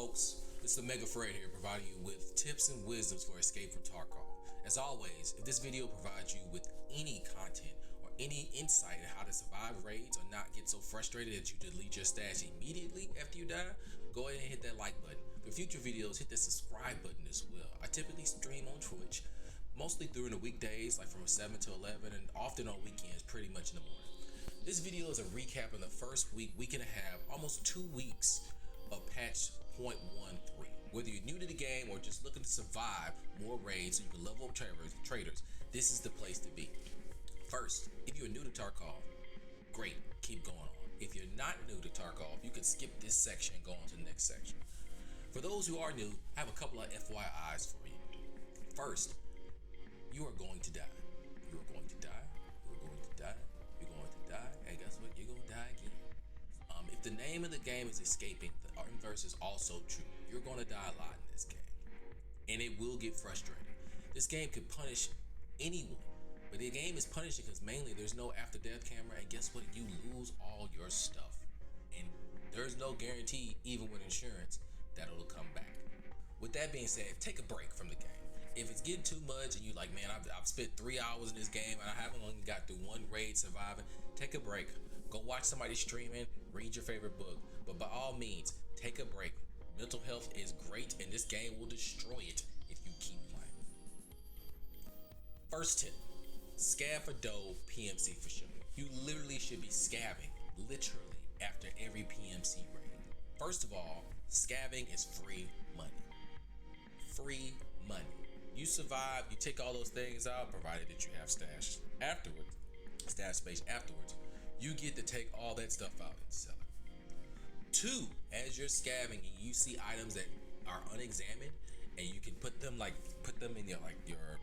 folks? This is Omega Fred here, providing you with tips and wisdoms for escape from Tarkov. As always, if this video provides you with any content or any insight on how to survive raids or not get so frustrated that you delete your stash immediately after you die, go ahead and hit that like button. For future videos, hit the subscribe button as well. I typically stream on Twitch, mostly during the weekdays, like from 7 to 11, and often on weekends, pretty much in the morning. This video is a recap of the first week and a half, almost 2 weeks of patch 0.13. Whether you're new to the game or just looking to survive more raids so you can level up traders, this is the place to be. First, if you're new to Tarkov, great, keep going on. If you're not new to Tarkov, you can skip this section and go on to the next section. For those who are new, I have a couple of FYIs for you. First, you are going to die. You are going to die. You are going to die. You're going to die. And guess what? You're going to die again. If the name of the game is escaping, the inverse is also true. You're going to die a lot in this game. And it will get frustrating. This game can punish anyone. But the game is punishing because mainly there's no after death camera. And guess what? You lose all your stuff. And there's no guarantee, even with insurance, that it'll come back. With that being said, take a break from the game. If it's getting too much and you're like, man, I've spent 3 hours in this game and I haven't only got through one raid surviving, take a break. Go watch somebody streaming, read your favorite book. But by all means, take a break. Mental health is great and this game will destroy it if you keep playing. First tip, scab for dough, PMC for sure. You literally should be scabbing, literally, after every PMC raid. First of all, scabbing is free money. Free money. You survive, you take all those things out, provided that you have stash space afterwards, you get to take all that stuff out and sell it. 2, as you're scabbing and you see items that are unexamined and you can put them in your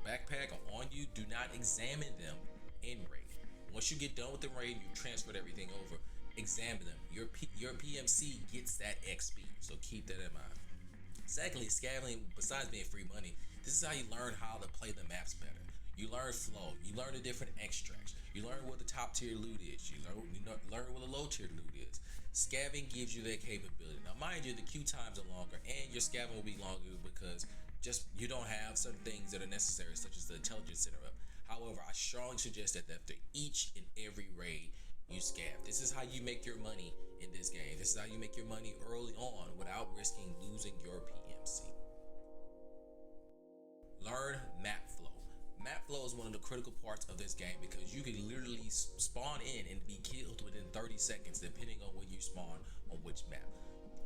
backpack or on you, do not examine them in raid. Once you get done with the raid, you transferred everything over, examine them. Your PMC gets that XP, so keep that in mind. Secondly, scabbing, besides being free money, this is how you learn how to play the maps better. You learn flow, you learn the different extracts, you learn what the top tier loot is, you learn what the low tier loot is. Scabbing gives you that capability. Now mind you, the queue times are longer and your scabbing will be longer because you don't have certain things that are necessary, such as the intelligence center up. However, I strongly suggest that after each and every raid, you scab. This is how you make your money in this game. This is how you make your money early on without risking losing your PMC. Learn map flow. Map flow is one of the critical parts of this game because you can literally spawn in and be killed within 30 seconds depending on when you spawn on which map.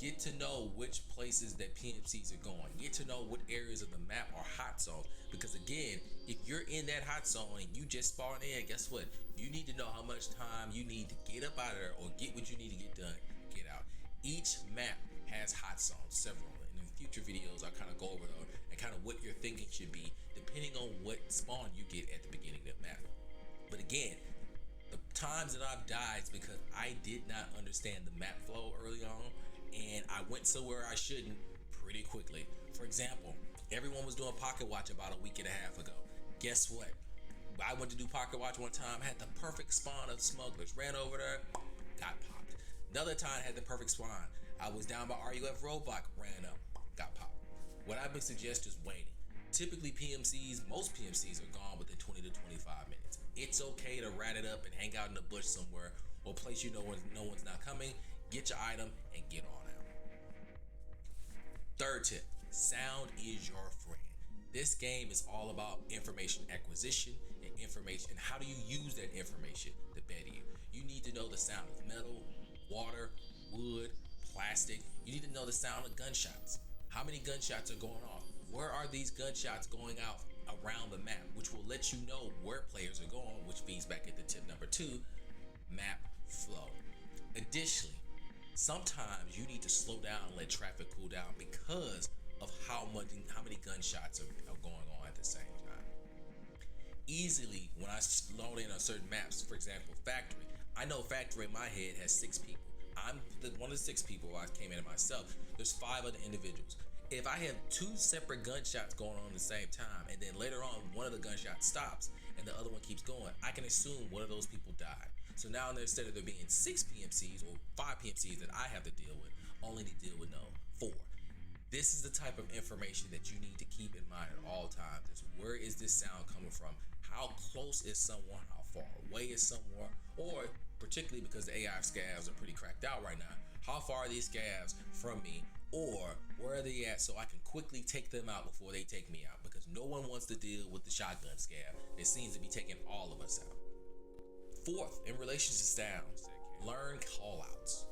Get to know which places that PMCs are going. Get to know what areas of the map are hot zones. Because again, if you're in that hot zone and you just spawn in, guess what? You need to know how much time you need to get up out of there or get what you need to get done, get out. Each map has hot zones, several. And in future videos, I'll kind of go over them and kind of what your thinking should be depending on what spawn you get at the beginning of the map. But again, the times that I've died is because I did not understand the map flow early on and I went somewhere I shouldn't pretty quickly. For example, everyone was doing pocket watch about a week and a half ago. Guess what? I went to do pocket watch one time, had the perfect spawn of smugglers, ran over there, got popped. Another time I had the perfect spawn. I was down by RUF roadblock, ran up, got popped. What I would suggest is waiting. Typically most PMCs are gone within 20 to 25 minutes. It's okay to rat it up and hang out in the bush somewhere or a place you know no one's not coming. Get your item and get on out. Third tip, sound is your friend. This game is all about information acquisition and information. And how do you use that information to better you? You need to know the sound of metal, water, wood, plastic. You need to know the sound of gunshots. How many gunshots are going off? Where are these gunshots going out around the map? Which will let you know where players are going, which feeds back into tip number 2, map flow. Additionally, sometimes you need to slow down and let traffic cool down because of how many gunshots are going on at the same time. Easily, when I load in on certain maps, for example, factory, I know factory in my head has 6 people. I'm one of the 6 people. I came in myself. There's 5 other individuals. If I have 2 separate gunshots going on at the same time, and then later on one of the gunshots stops and the other one keeps going, I can assume one of those people died. So now instead of there being 6 PMCs or 5 PMCs that I have to deal with, only to deal with 4. This is the type of information that you need to keep in mind at all times. Is where is this sound coming from? How close is someone? How far away is someone? Or particularly because the AI scavs are pretty cracked out right now, how far are these scavs from me? Or where are they at so I can quickly take them out before they take me out? Because no one wants to deal with the shotgun scav. It seems to be taking all of us out. Fourth, in relation to sounds, learn callouts.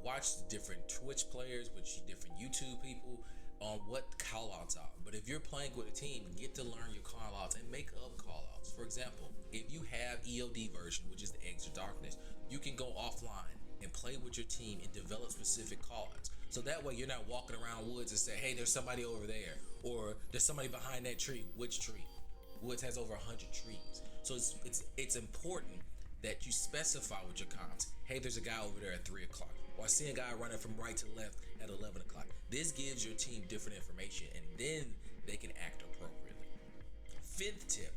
Watch different Twitch players, which different YouTube people, on what callouts are. But if you're playing with a team, get to learn your callouts and make up callouts. For example, if you have EOD version, which is the Eggs of Darkness, you can go offline and play with your team and develop specific callouts. So that way you're not walking around woods and say, hey, there's somebody over there, or there's somebody behind that tree. Which tree? Woods has over 100 trees. So it's important that you specify with your comms. Hey, there's a guy over there at 3 o'clock. Or I see a guy running from right to left at 11 o'clock. This gives your team different information, and then they can act appropriately. Fifth tip,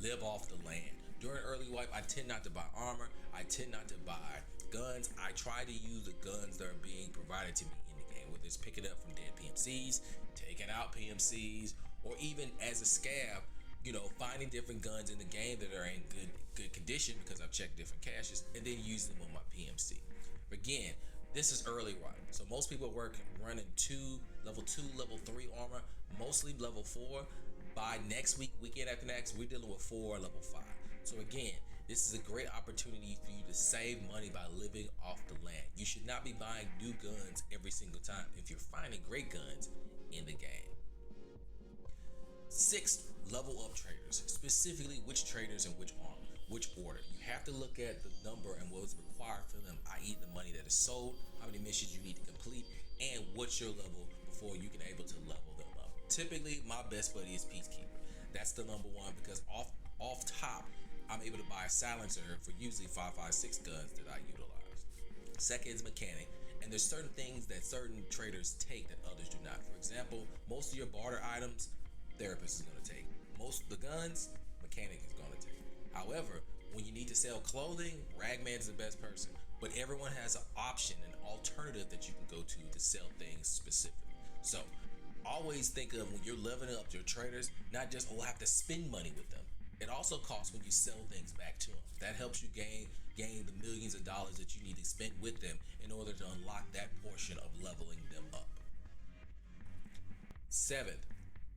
live off the land. During early wipe, I tend not to buy armor. I tend not to buy guns. I try to use the guns that are being provided to me in the game, whether it's picking up from dead PMCs, taking out PMCs, or even as a scav, finding different guns in the game that are in good condition because I've checked different caches, and then using them on my PMC. Again, this is early run, so most people running level 2, level 3 armor, mostly level 4. By next weekend after next, we're dealing with 4 level 5. So again, this is a great opportunity for you to save money by living off the land. You should not be buying new guns every single time if you're finding great guns in the game. Sixth, level up traders, specifically which traders and which order. You have to look at the number and what is required for them, i.e. the money that is sold, how many missions you need to complete, and what's your level before you can able to level them up. Typically, my best buddy is Peacekeeper. That's the number one because off top, I'm able to buy a silencer for usually 5.56 guns that I utilize. Second is Mechanic, and there's certain things that certain traders take that others do not. For example, most of your barter items, Therapist is going to take. Most of the guns, Mechanic is going to take. However, when you need to sell clothing, Ragman is the best person. But everyone has an option, an alternative that you can go to sell things specifically. So always think of when you're leveling up your traders, not just, I have to spend money with them. It also costs when you sell things back to them. That helps you gain the millions of dollars that you need to spend with them in order to unlock that portion of leveling them up. Seventh,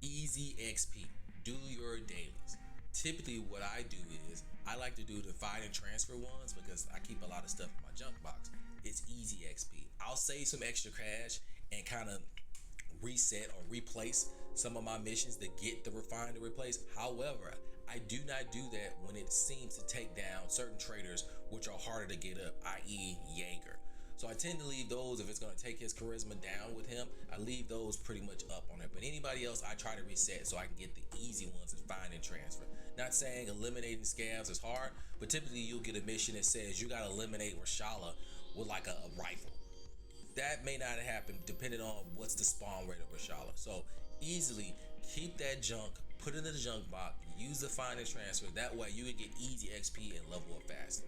easy XP. Do your dailies. Typically what I do is I like to do the find and transfer ones because I keep a lot of stuff in my junk box. It's easy XP. I'll save some extra cash and kind of reset or replace some of my missions to get the refine to replace. However, I do not do that when it seems to take down certain traders which are harder to get up, i.e. Jaeger. So I tend to leave those, if it's going to take his charisma down with him, I leave those pretty much up on it. But anybody else, I try to reset so I can get the easy ones and find and transfer. Not saying eliminating scavs is hard, but typically you'll get a mission that says you got to eliminate Rashala with like a rifle. That may not happen depending on what's the spawn rate of Rashala. So easily keep that junk, put it in the junk box, use the find and transfer. That way you can get easy XP and level up faster.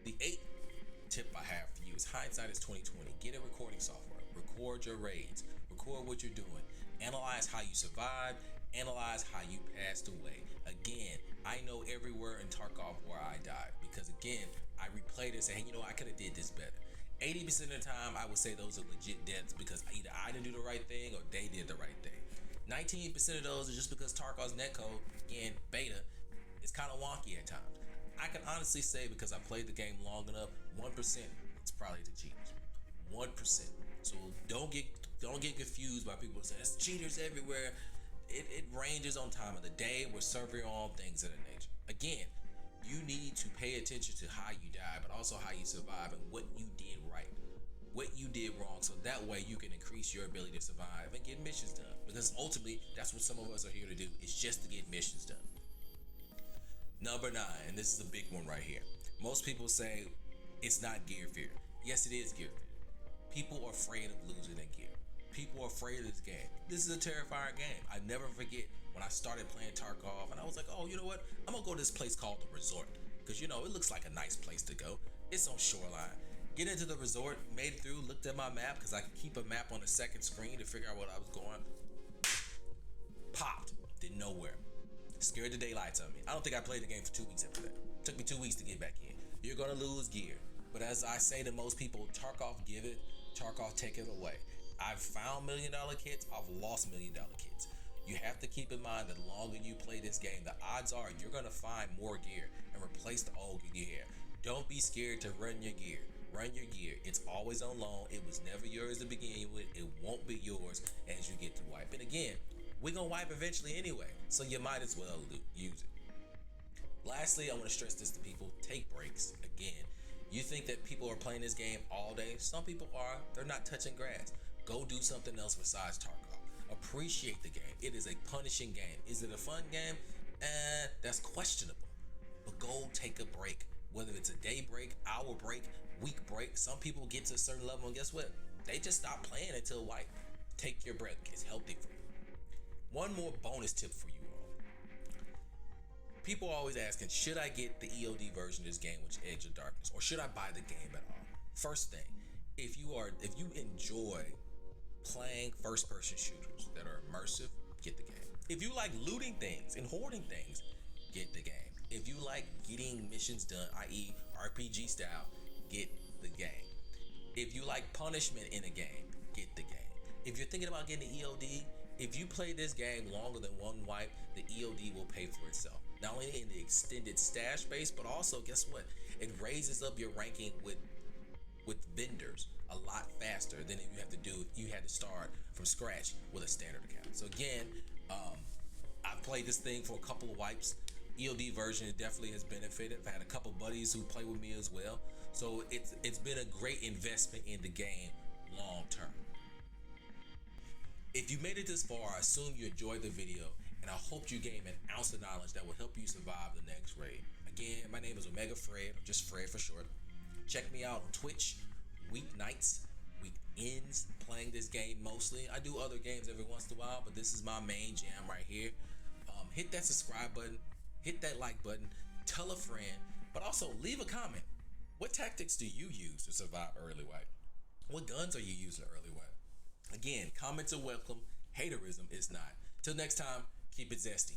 The eighth tip I have for you is hindsight is 2020. Get a recording software. Record your raids. Record what you're doing. Analyze how you survived. Analyze how you passed away. Again, I know everywhere in Tarkov where I died because again, I replayed it and say, hey, I could have did this better. 80% of the time, I would say those are legit deaths because either I didn't do the right thing or they did the right thing. 19% of those are just because Tarkov's netcode, again, beta, is kind of wonky at times. I can honestly say because I played the game long enough, 1% it's probably the cheaters. 1%. So don't get confused by people saying there's cheaters everywhere. It ranges on time of the day. We're serving on things of that nature. Again, you need to pay attention to how you die, but also how you survive and what you did right, what you did wrong, so that way you can increase your ability to survive and get missions done. Because ultimately, that's what some of us are here to do. It's just to get missions done. Number 9, and this is a big one right here. Most people say it's not gear fear. Yes, it is gear fear. People are afraid of losing their gear. People are afraid of this game. This is a terrifying game. I never forget when I started playing Tarkov and I was like, oh, you know what? I'm gonna go to this place called the Resort. Because it looks like a nice place to go. It's on shoreline. Get into the resort, made it through, looked at my map because I could keep a map on the second screen to figure out what I was going. Popped, didn't know where. Scared the daylights of me. I don't think I played the game for 2 weeks after that. Took me 2 weeks to get back in. You're gonna lose gear. But as I say to most people, Tarkov give it, Tarkov take it away. I've found $1 million kits, I've lost $1 million kits. You have to keep in mind that the longer you play this game, the odds are you're gonna find more gear and replace the old gear. Don't be scared to run your gear. Run your gear. It's always on loan. It was never yours to begin with. It won't be yours as you get to wipe. And again, we're gonna wipe eventually anyway, so you might as well use it. Lastly, I want to stress this to people: take breaks. Again, you think that people are playing this game all day? Some people are. They're not touching grass. Go do something else besides Tarkov. Appreciate the game. It is a punishing game. Is it a fun game? That's questionable. But go take a break. Whether it's a day break, hour break, week break. Some people get to a certain level and guess what? They just stop playing until wipe. Take your break. It's healthy for you. One more bonus tip for you all. People are always asking, should I get the EOD version of this game, which Edge of Darkness, or should I buy the game at all? First thing, if you enjoy playing first-person shooters that are immersive, get the game. If you like looting things and hoarding things, get the game. If you like getting missions done, i.e. RPG style, get the game. If you like punishment in a game, get the game. If you're thinking about getting the EOD, if you play this game longer than one wipe, the EOD will pay for itself. Not only in the extended stash base, but also, guess what? It raises up your ranking with vendors a lot faster than if you had to start from scratch with a standard account. So again, I've played this thing for a couple of wipes. EOD version definitely has benefited. I've had a couple buddies who play with me as well. So it's been a great investment in the game long term. If you made it this far, I assume you enjoyed the video, and I hope you gained an ounce of knowledge that will help you survive the next raid. Again, my name is Omega Fred, or just Fred for short. Check me out on Twitch, weeknights, weekends, playing this game mostly. I do other games every once in a while, but this is my main jam right here. Hit that subscribe button, hit that like button, tell a friend, but also leave a comment. What tactics do you use to survive early wipe? What guns are you using early wipe? Again, comments are welcome. Haterism is not. Till next time, keep it zesty.